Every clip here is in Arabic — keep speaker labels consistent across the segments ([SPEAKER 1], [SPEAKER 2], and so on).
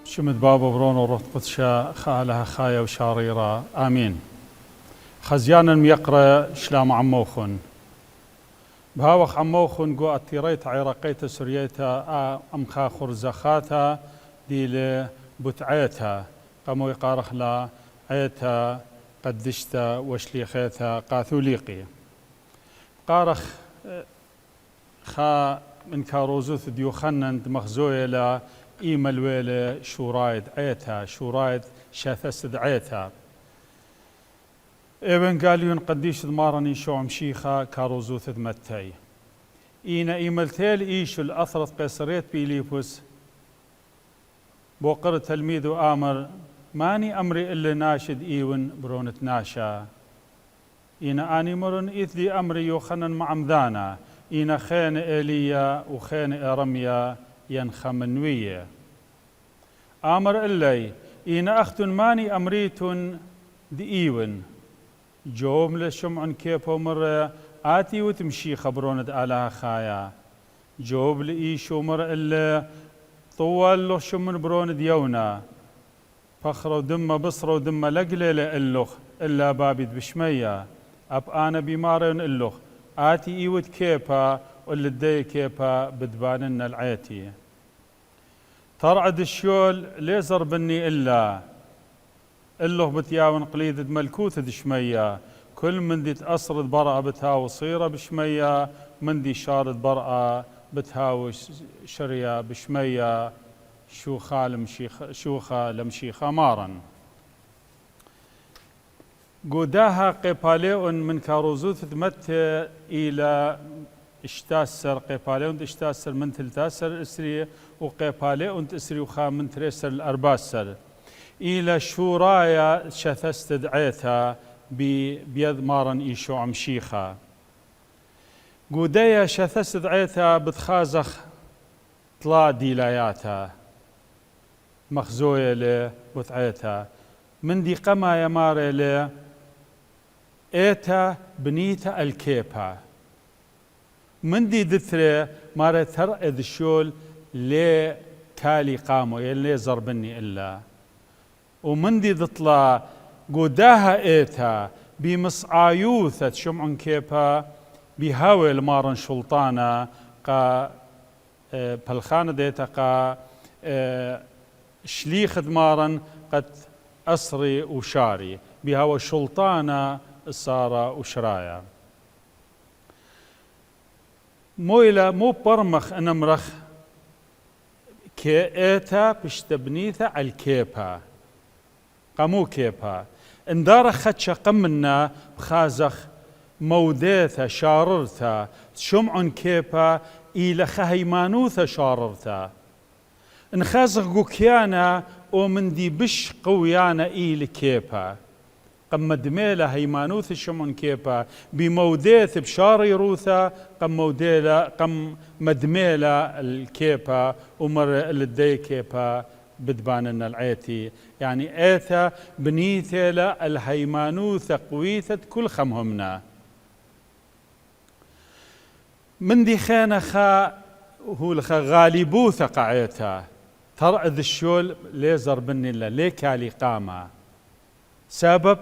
[SPEAKER 1] شمد بابا برون ورط قدشا خالها خايا وشاريرة آمين خزيانا ميقرا شلام عموخن بهاوخ عموخن قو أتيريت عراقيت سريتا أمخا خرزخاتا دي لبتعيتا قاموا يقارخ لا عيتا قدشتا وشليخيتا قاثوليقي قارخ خا من كاروزوث ديوخنن مخزوية لا إيمل ويلة شورايد عيتها شورايد شاثسد عيتها ابن قاليون قديش ضمارني شو مشيخة كاروزوث دمتاي إينا إيملتيل إيشو الأثرت قيصريت بيليبوس بوقر تلميذ آمر ماني أمري إلا ناشد إيون برونة ناشا إينا آني مرن إثلي أمري يوخنن معمذانا إينا خين إيليا وخين إرميا ينخمنوية آمر إلي إينا أختن ماني أمريتن دئيون جوم لشمع كيبو مرة آتي وتمشي خبروند آلها خايا جوب لإيشو مر إلا طوال له شمن بروند يونا فخر ودم بصر ودم لقلي لإلوخ إلا بابد بشمية أب أنا بمارن إلوخ آتي إيود كيبا واللي دي كيبا بدبانن العيتي ترعد الشول ليزر بني إلا إلوه بتياون قليدة ملكوث دشمية كل من دي تأصرد برأة بتهاو صيرة بشمية من دي شارد برأة بتهاو شرية بشمية شوخة لمشيخة مارا قوداها قيباليون من كاروزوث تمت إلى اشتاسر قيباليون اشتاسر من تلتاسر اسري وقيباليون تسري وخا من تريسر الأرباسر إلى شورايا شثست دعيتها بيد مارن إيشو عمشيخة قودايا شثست دعيتها بتخازخ طلا ديلاياتها مخزوية لبتعيتها من دي قما يماري ل إيتا بنيتا الكيبا من دي دثري ماري ترأذ الشول لي تالي قامو يلي زربني إلا ومن دي دطلا قداها إيتا بمصعايوثة شمع كيبا بهاوي المارن شلطانا قا بالخانة ديتا قا شليخ دمارن قد أسري وشاري بهاوي شلطانا السارة وشرايا مويلا مو برمخ أنمرخ كيئتا بشتبنيثا على الكيبا قامو كيبا اندار خدشة قمنا بخازخ موديثا شاررتا شمع كيبا إلى خهيمانوثا شاررتا انخازخ قوكيانا ومن دي بش قويانا إلى كيبا قم دميلة هيمانوث شمع كيبا بموديث بشاري روثا قم مدميلة الكيبا ومر الدي كيبا بدباننا العيتي يعني ايثا بنيثيلا الهيمانوث قويثة كل خمهمنا من دي خينا خا هو لخا غالبوثة قعيتها ترعذ الشول ليزر بني الله ليكالي قامة سبب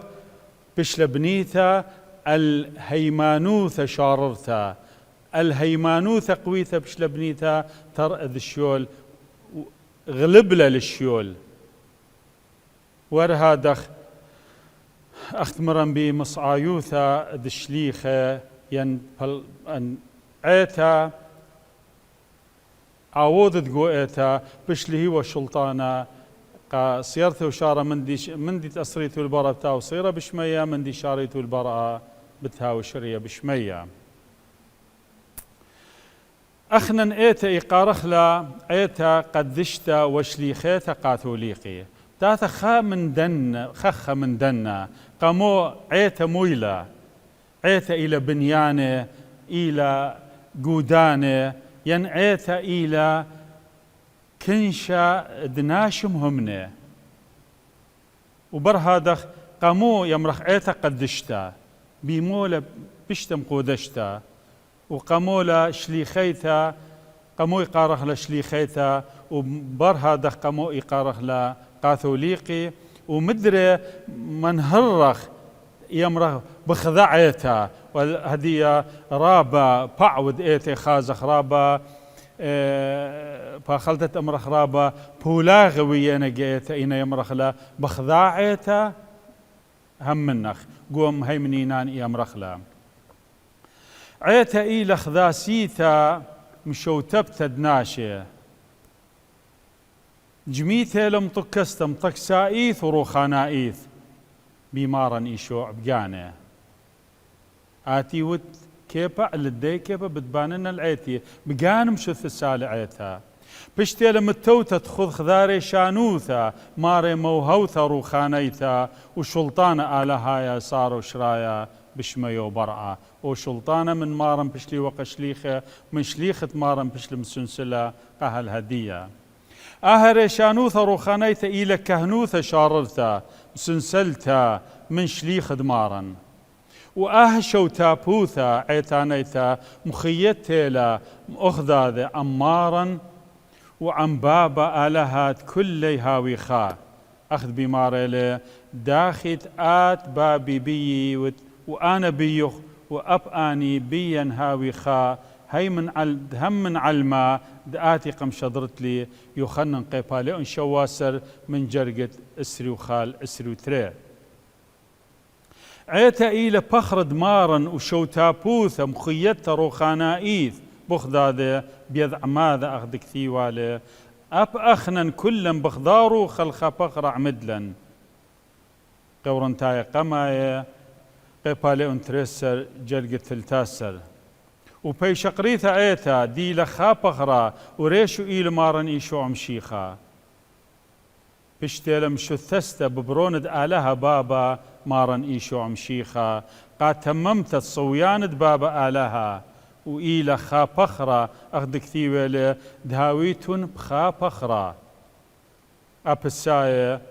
[SPEAKER 1] بشل بنيثة الهيمانوث شاررتا الهيمانوث قويثة بشل بنيثة ترعذ الشول غلبلة للشيول ورهادخ أختمرا بمصعايوثا دشليخة ين عيتا عوضت قوئتا بشلي هو الشلطانة قا صيرته وشارة من دي تأسريته البراء بتاو صيرة بشمية من دي شاريته البراء بتاو شرية بشمية أخنا إيتا إقارخلا إيتا قدشتا وشليخيتا قاثوليقي تاتا خخ من دنا قامو عيتا مويلة عيتا إلى بنيانة إلى قودانة ين عيتا إلى كنشا دناشم همنة وبرهادخ قامو يمرخ عيتا قدشتا بيمولا بشتم قودشتا وقامولا شليخيتا قمو يقارخ لشليخيتا وبرها دخ قمو يقارخ لقاثوليقي ومدري من هرخ يمره بخضعيتا والهدية رابا بعود ايتي خازخ رابا فخلتت امرخ رابا بولاغوي انا جيتا اينا يمرخ لا بخضاعيتا هم منخ قوم هيمنينان يمرخ لا عيتا اي لخذاسيتا مشوتبت دناشي جميته لمطكست مطك سايث وروخانايث بيمارا ايشو بقانه آتي وت كيبا لدي كيبا بتباننا العيتي بقان مشث السالة عيتها بشتي لما التوتة تخذ خذاري شانوثا ماري موهوثا روخانيتا وشلطانة آلهايا صاروا شرايا بشميو برعا وشلطانة من مارن بشلي وقشليخة من شليخة مارن بشلي مسنسلة قهل هدية أهري شانوثا روخانيتا إلى كهنوثا شاررتا مسنسلتا من شليخة مارن وأهشو تابوثا عيتانيتا مخيتيلا مأخذاذ أمارا وعن بابا آلهات كل هاوي خا أخذ بماريلي داخت آت بابي بي وأنا بيخ وأب آني بيا هاوي خا هي من علما دآتي قم شضرت لي يخنن قيبالي ان شواسر من جرقة اسري وخال اسري وتري عيتا إلى بخر دمارا وشوتابوثا مخيتا روخانايث بخذاذا بيذ عماذا أخذ كثيوالي أب أخنا كلا بخضارو خلخا بخر عمدلا قورنتاي قمايا قيبالي انترسر جرقة تلتاسر وبي شقريثا عيتا دي لخا بخرا وريشو إيل مارن إيشو عمشيخا بشتيلم شثستا ببروند آلها بابا مارن إيشو عمشيخا قا تممت الصوياند بابا آلها وإيل خا بخرا أخذ كثيوة دهاويتون بخا بخرا أبسايا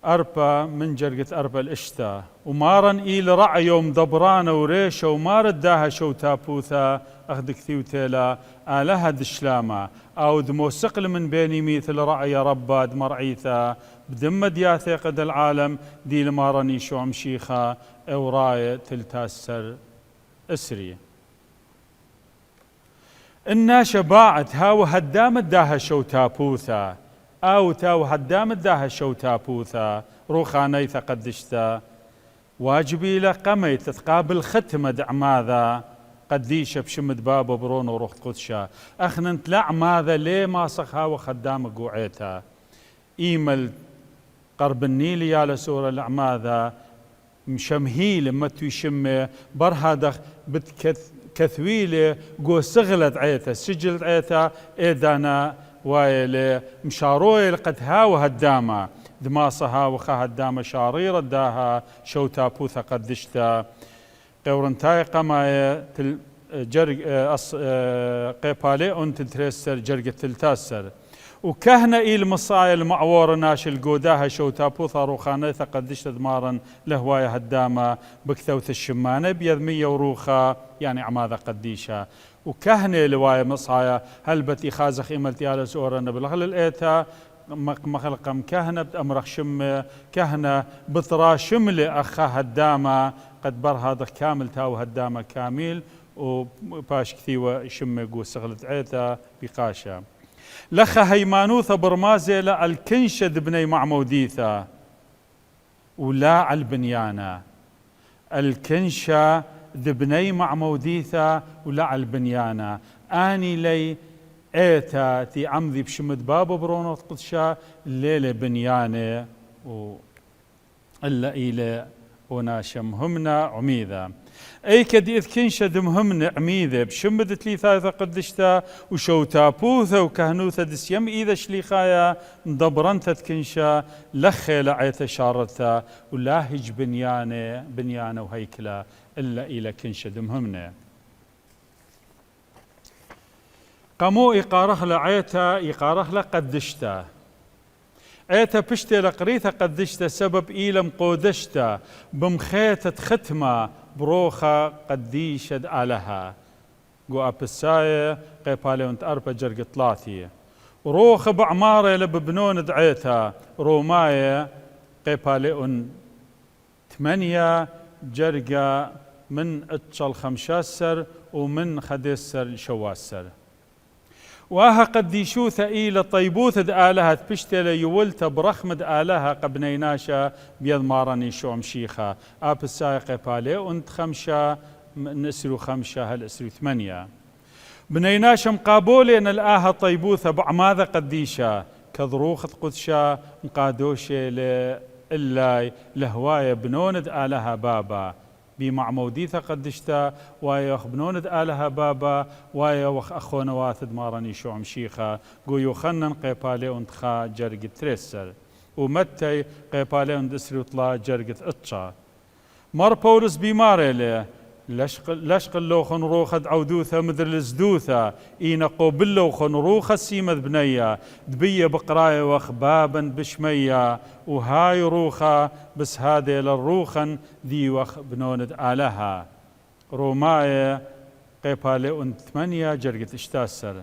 [SPEAKER 1] أربا من جرقة أربا الإشتا ومارن إيل رعي يوم دبرانة وريشة ومارد داها شو تابوثا أخذ كثيوتيلا آلها دشلامة أو دموسقل من بيني مثل رعي ربا دمرعيثا بدم دياثي قد العالم دي لمارني شو عمشيخا أو راية تلتاسر أسري الناشا باعت هاو هدامت داها شو تابوثا أو تاو هدامت داها شو تابوثا روخانيثا قدشتا واجبي لقمي تتقابل ختمة دعماذا قديشة بشمد بابا برون وروخت قدشا أخنا تلع ماذا ليه ما صخها وخدام قوعيتا إيمل قرب النيل يا لسورة العماذا مشمهيل متو يشمي برهادخ بتكثويلة قو سغلت عيتا سجلت عيتا إيدانا وايلي مشاروي لقد هاو هداما دماصها وخا هداما شاريرة داها شو تابوثا قدشتا قورنتاي قمايا جرق قيبالي انت تريسر جرقة تلتاسر وكهنا إيل مصايا المعور ناش القوداها شو تابوثا روخانيثا قدشتا دمارا لهوايا هداما بكثوث الشمانة بيذمية وروخا يعني عماذا قديشا وكهنة لوايا مصايا هلبتي خازخ إملتي على سورنا بالغل الإيتا مخلقم كهنة بأمرخ شمة كهنة بطرا شملة أخا هداما قد بر هذا كامل تاو هداما كامل وباش كثيوة شمة قو سغلت عيتا بقاشا لخا هيمانوثا برمازة الكنشد بني معموديثا ولا على البنيانة الكنشة ذبني معموديثا ولا على البنيانة آني لي ايتا تي عمذي بشمد بابا برونو قدشا الليلة بنيانة إلا إلى وناشم همنا عميذا أي كدي إذ كنشد مهمنا عميذا بشمد تليثاثا قدشتا وشو تابوثا وكهنوثا دسيم إذا شليخايا مدبرنتا تكنشا لخي لعيتا شارتا ولاهج بنيانة وهيكلا إلا إلى كنشد مهمنا قامو إقارخ لعيتا إقارخ لقدشتا عيتا بشتي لقريثا قدشتا سبب إيلم قودشتا بمخيتة ختمة بروخة قديشة آلها قو أبساية قيبالي أنت أربع جرق طلاتي روخ بعمارة لببنون دعيتها روماية قيبالي أن 8 جرقة من اتشل خمشاسر ومن خديسر شواسر واها قد يشوث إلى طيبوث آلهة بشتل يولت برخمد آلهة قبنيناشا بيض مارني شوم شيخة آب السايقة بالي وانت 5 نسرو 5 هل اسرو 8 بنيناشا مقابولي ان الآها طيبوثة بعماذا قديشا كذروخ قدشا مقادوشي لإلاي لهواية بنوند آلهة بابا بمعموديثة قدشتا ويخ بنوند آلها بابا ويخ أخونا واثد مارني شوم شيخة قو يخنن قيبالي وندخا جرقة تريسر ومتي قيبالي وندسري وطلا جرقة اتشا مر بولس بماري له لشق اللوخن روخد عودوثة مدر الزدوثة إينا قوبلوخن روخة سيمة بنية دبية بقراية وخبابا بشمية وهاي روخة بس هذه للروخن ذي وخ بنوند آلها روماية قيبالي أن 8 جرقة اشتاسر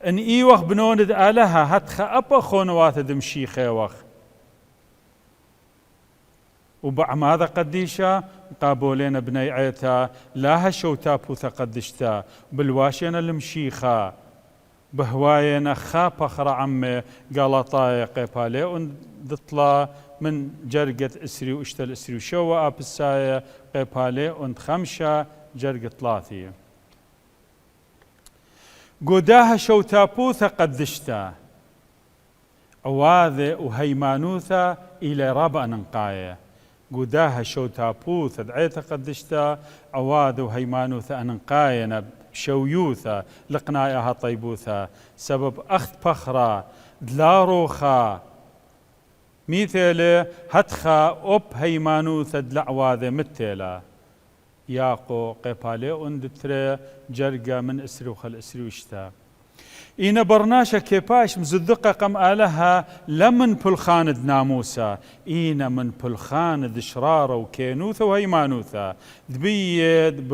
[SPEAKER 1] ان اي وخ بنوند آلها هتخا أبا خونوات دمشيخي وخ وبعماذا قديشا قابولين بني عيتا لا هشوتا بوثا قدشتا بالواشينا المشيخة بهواينا خا بخرا عمي قالطايا قيبالي دطلا من جرقة اسري واشتل اسري وشوا ابسايا قيبالي 5 جرقة 3 قداها شوتا بوثا قدشتا عواذي وهيمانوثا إلى رابع ننقايا قداها شوتابوث دعيتها قدشتا عواذ وهيمانوثا أننقاينا شويوثا لقناياها طيبوثا سبب أخذ بخرا دلاروخا ميثيلي هتخا أب هيمانوثا دلعواذ متيلا ياقو قيبالي اندتري جرقا من اسروخ الاسروشتا إينا برناشا كيباش مزدقة قم آلها لمن بلخاند ناموسا إينا من بلخاند شرارة وكينوثا وهيمانوثا دبيد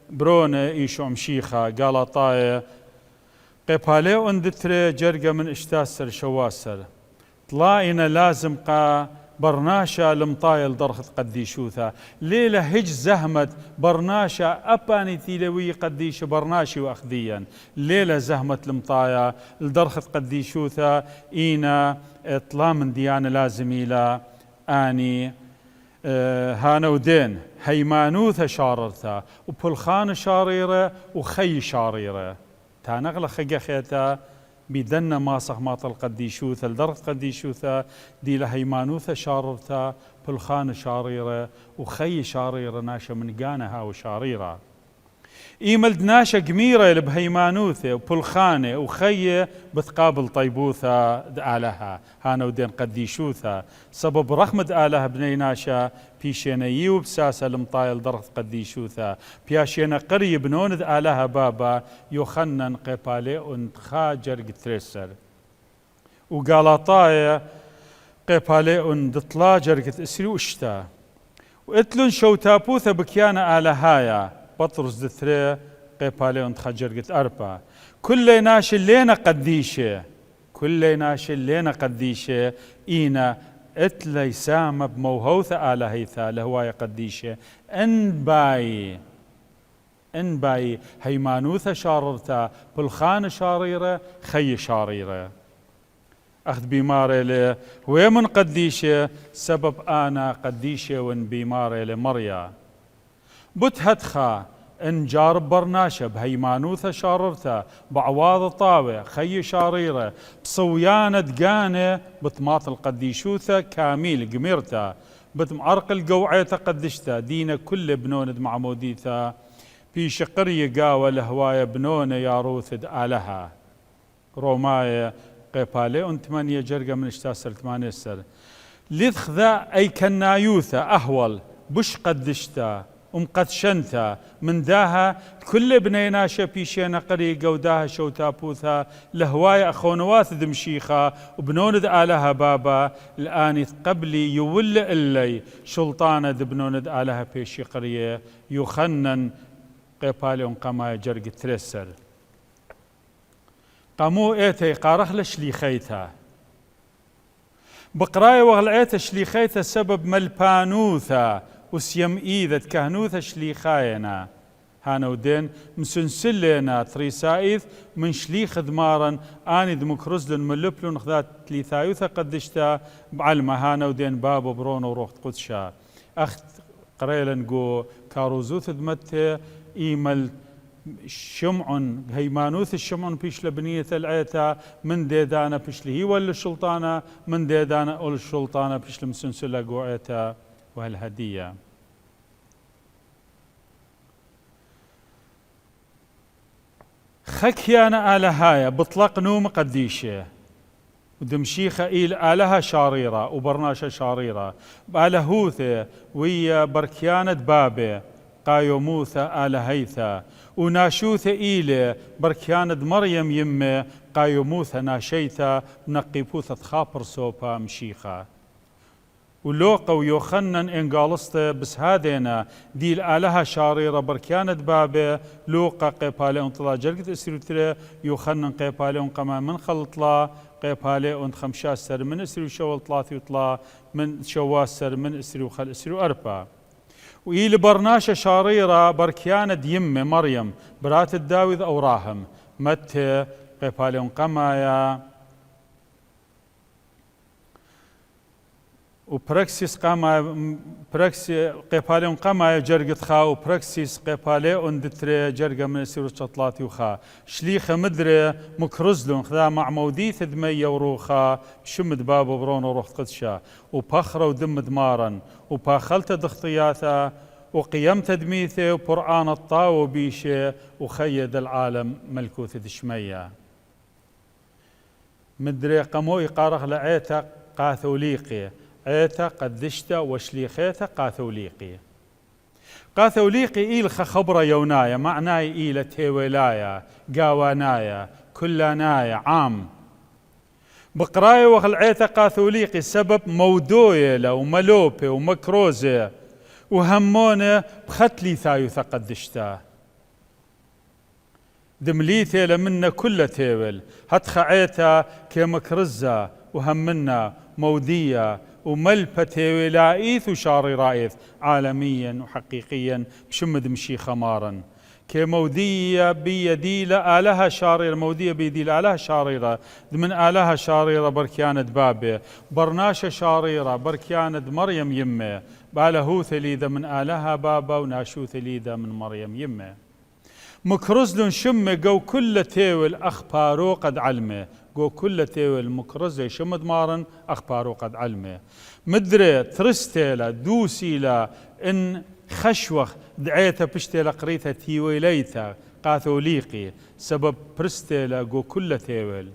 [SPEAKER 1] برونة إيشو مشيخة قالطايا قيبالي اندتري جرقا من اشتاسر شواسر طلائنا لازم قا برناشا لمطايل درخت قديشوثا ليلة هج زهمت برناشا أباني تيلوي قديش برناشي وأخذيا ليلة زهمت لمطايا الدرخت قديشوثا إينا اطلا من ديانة لازم إلى آني هانودين هيمانوثا شاررتا وبلخان شاريرة وخي شاريرة تانغلا خيقا خيتا بدنا ماسخ ماطل قديشوثا لدرخت قديشوثا دي لهيمانوثا شاررتا بلخان شاريرة وخي شاريرة ناشا من قانها وشاريرة إيملد ناشا قميرة لبهيمانوثا وبلخانة وخي بتقابل طيبوثا دآلها هانا ودين قديشوثا سبب رحمة آلها بني ناشا بيشينا يو بساسة لمطايل درخت قديشوثا بياشينا قري بنوند آلها بابا يخنن قيبالي انتخا جرق تريسر وقالطايا قيبالي اندطلا جرقت اسري واشتا واتلون شوتابوثا بكيانا آلهايا بطرس دثري قيبالي انتخا جرقت أربا كل ناش اللينا قديشة كل ناش اللينا قديشة إينا اتلي سام بموهوثة آلهيثا لهواية قديشة ان باي هيمانوثة شاررتا بلخان شاريرة خي شاريرة أخذ بيماري له ويمن قديشة سبب أنا قديشة وان بيماري لمريا بتهدخا ان جارب برناشة بهيمانوثة شاررتا بعواض طاوة خي شاريرة بصويانة دقانة بتماط القديشوثة كاميل قميرتا بتمعرق القوعية قدشتا دينا كل بنوند معموديثا في شقرية قاوة لهواية بنونة ياروثد آلها روماية قيبالي 8 جرقة من اشتاسر 8 سر لذخذا أي كنايوثة أهول بش قدشتا ومقدشنتا من داها كل بنينا شبيشينا قريقة وداها شوتابوثا لهواية أخونوات دمشيخة وبنوند آلها بابا الآن قبلي يول إلي شلطانة بنوند آلها بيشي قرية يخنن قيباليون قما جرق ترسر قامو ايتي قارخ لشليخيتا بقراي وغلعيتا شليخيتا سبب ملبانوثا وسيم ايذت كهنوثا شليخاينا هانا ودين مسنسلنا تريسايث من شليخ دمارا اني دمكرزلن ملبلون خذات تليثايوثا قدشتا بعلمة هانا ودين بابو برونو وروح قدشا اخت قريلن جو كاروزوث دمت ايمل شمعن هيمانوث الشمعن بيش لبنية العيتا من ديدانا بيش لهي ولا الشلطانة من ديدانا ولا الشلطانة بيش لمسنسلة جو عيتا وهالهدية خكيانا آلهايا بطلق نوم قديشة ودمشيخة إيل آلهة شاريرة وبرناشة شاريرة بآلهوثة ويا بركيانة بابة قايوموثة آلهيثة وناشوثة إيلة بركيانة مريم يمة قايوموثة ناشيثة نقيبوثة خابر صوبا مشيخة ولوقا ويوخنن انقالسته بس هادينا دي الآلهة شاريرة بركانة بابه لوقا قيبالي انطلا جرقت اسريوتري يوخنن قيبالي انقما من خلطلا قيبالي انت خمشاسر من اسريو شوال طلاثي وطلا من شواسر من اسريو خل اسريو أربا وإيل برناشة شاريرة بركانة يمة مريم برات الداوذ أو راهم مت قيبالي انقمايا وبراكسيس قاما براكسي قيباليون قاما جرقت خا وبراكسيس قيباليون دتري جرقة من سيرو شطلاتي وخا شليخة مدري مكرزلون خذا مع مودي ثدمية وروخا شمد بابو برون وروح قدشا وبخرة ودم دمارا وباخلت دخطياثا وقيمت دميثة وقرآن الطاو بيشة وخيد العالم ملكوث دشمية مدري قمو يقارخ لعيتا قاثوليقي عيتا قدشتا وشليخيتا قاثوليقي قاثوليقي إيلخ خبرة يونايا معناي إيلة تيولايا قاوانايا كلانايا عام بقراي وخل عيتا قاثوليقي سبب مودويلة وملوبة ومكروزة وهمونة بختلي ثايوثا قدشتا دمليثي لمنا كل تيول هتخ عيتا كمكرزة وهمنا مودية وملبته ولايث وشاري رايث عالميا وحقيقيا بشمد مشي خمارا كمودية بيديلة آلهة شاريرة مودية بيديلة آلهة شاريرة من آلهة شاريرة بركيانة بابه برناشة شاريرة بركيانة مريم يمه بالهو ثليذة من آلهة بابا وناشو ثليذة من مريم يمه مكرزلن شمه جو كل تيول أخبارو قد علمه جو كل تيول مكرزة شمد مارن أخبارو قد علمه مدري ترستيلا دوسيلا إن خشوخ دعيتا بشتيلا قريتا تيويليتا قاثوليقي سبب برستيلا جو كل تيول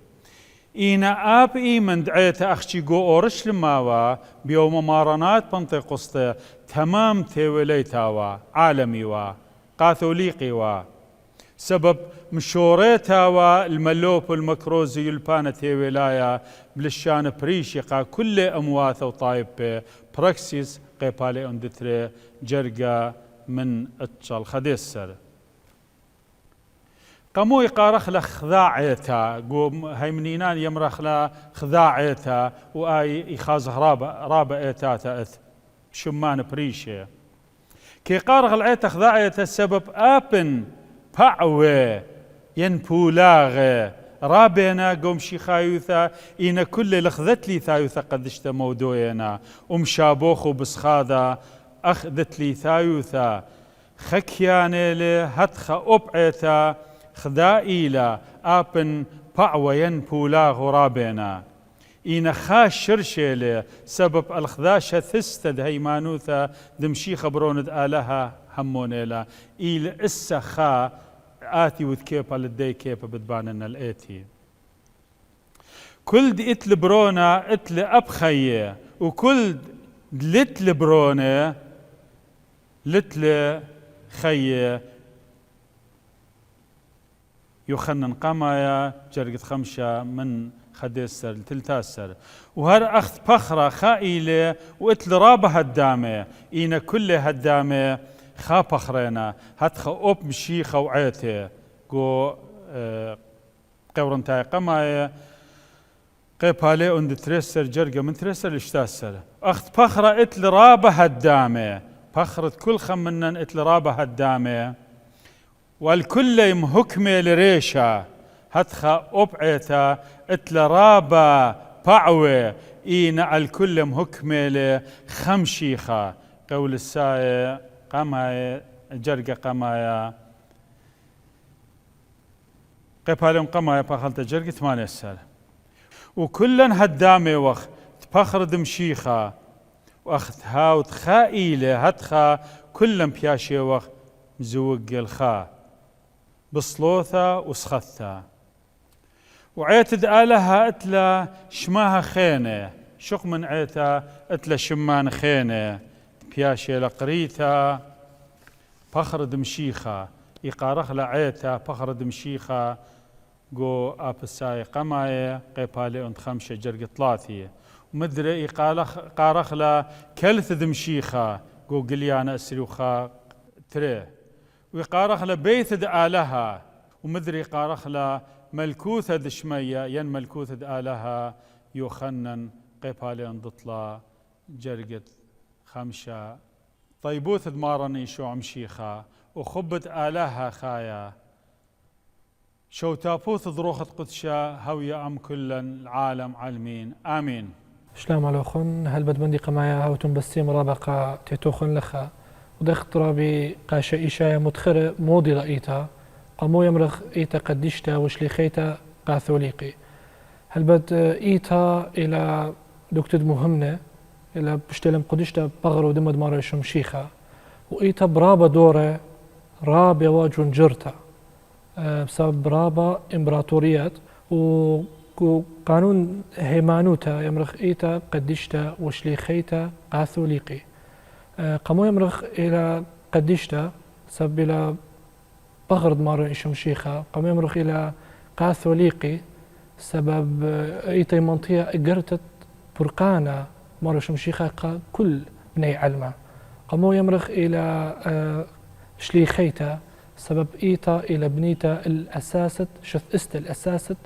[SPEAKER 1] إينا آب إيمن دعيتا أخشي جو أورش لماوا بيوم مارنات بنطقسطة تمام تيويليتا عالمي قاثوليقي سبب مشوريتها والملوب والمكروزي يلبانة ولاية بلشان بريشيقا كل أمواثة وطايب براكسيس قيبالي اندتري جرقا من اتشال خديسر قامو يقارخ لخذاعيتا قوم هيمنينان يمرخ لخذاعيتا وآي يخازه رابا ايتاتا اث شمان بريشي كي قارخ العيتا خذاعيتا السبب آبن باعوه ينبولاغ رابنا قوم شيخايوثا إن كل لخذت لي ثايوثا قدشت مودوينا شابوخو بسخاذا أخذت لي ثايوثا خكياني لي هتخ أبعيتا خذائيلا آبن باعوه ينبولاغ رابنا إن خاش شرشيلي سبب الخذاشة ثستد هيمانوثا دمشي خبروند آلها همونيلا إيل إسا خا آتي وذكيبا لدي كيبا بدباننا الآتي كل دي اتل برونا اتل أبخيه وكل لتل برونا لتل خيه يخنن قمايا جرقت خمشة من خديسر لتلتاسر وهر أخذ بخرة خائلة واتل رابة هدامة إينا كل هدامة خا بخرينا هتخ أوب مشيخة وعيته جو قورنتاي قماية قيبالي اند تريسر جرقة من تريسر اشتاسر اخت بخرة اتل رابة هدامة بخرة كل خمنا اتل رابة هدامة والكل يمهكمة لريشة هتخا أبعيتا اتل رابة بعوة إينا الكل مهكمة لخمشيخة قول الساية قماية جرقة قماية قيبالي قماية بخلت جرقة 8 السنة وكلن هدامة وقت بخرد مشيخة واخت هاوت خائلة هتخا كلن بياشي وقت مزوق الخا بصلوثة وسخثة وعيتد آلها اتلا شماها خينة شق من عيتا اتلا شمان خينة بياشي لقريتا بخرد مشيخة يقارخ لعيتا بخرد مشيخة جو أبساي قماية قيبالي أنت 5 جرق 3 ومدري قارخ لا كلث دمشيخة جو قليانا أسريوخا تري ويقارخ لا بيث آلها ومدري قارخ لا ملكوثة دشمية ين ملكوثة آلها يوخنن قيبالي أن تطلع جرقت 5 طيبوث دمارني شو عمشيخة وخبت آلها خايا شو تابوث ضروخة قدشة هوية أم كلا العالم علمين آمين.
[SPEAKER 2] شلام عليكم هل بدمندي قمايا هاوتم بسيم رابقة تيتوخن لخا ودخت رابي قاشا إيشايا مدخرة موضي رأيتا قامو يمرخ إيتا قدشتا وشليخيتا قاثوليقي هل بد إيتا إلى دكتور مهمة إلى بشتلم قدشتا بغرو دمد مارا شمشيخة وإيتا برابا دورة رابا واجون جرتا بسبب رابا إمبراطوريات وقانون هيمانوتا يمرخ إيتا قدشتا وشليخيتا قاثوليقي قامو يمرخ إلى قدشتا سبب إلى بغرد مارا شمشيخة قامو يمرخ إلى قاثوليقي سبب إيتا منطقة قرتت برقانة مارا شمشيخة كل بني علمة قامو يمرخ إلى شليخيتا سبب إيتا إلى بنيتا الأساسة شث است الأساسة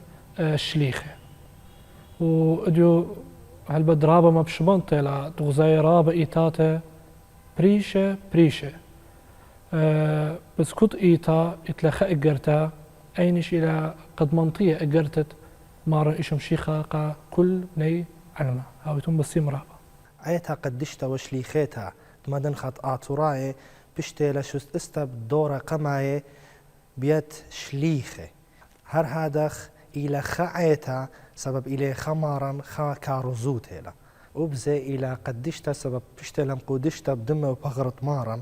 [SPEAKER 2] شليخة وديو هالبد رابا ما بشبنط إلى تغزاي رابا إيتاتا بريشة بس كت إيتا إتلخا إقرتا أينش إلى قد منطية إقرتت مارا إشم شيخا كل بني علمة هاويتون بسيم رابا
[SPEAKER 3] عيتها قدشتا وشليخيتها مدن خط آتوراي بشتي لشوست استب دورة قماية بيت شليخة هر هادخ إلى خعيتا سبب إلى خمارا خا كاروزوت هلا وبزي إلى قدشتا سبب بشتي لم قدشتا بدمه وبغرط مارا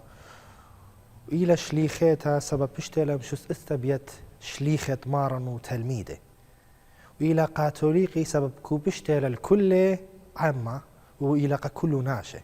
[SPEAKER 3] وإلى شليخيتا سبب بشتي لم شوست استب بيت شليخة مارا وتلميذه وإلى قاتوليقي سبب كو بشتي للكل عامة وإلى كل ناشئ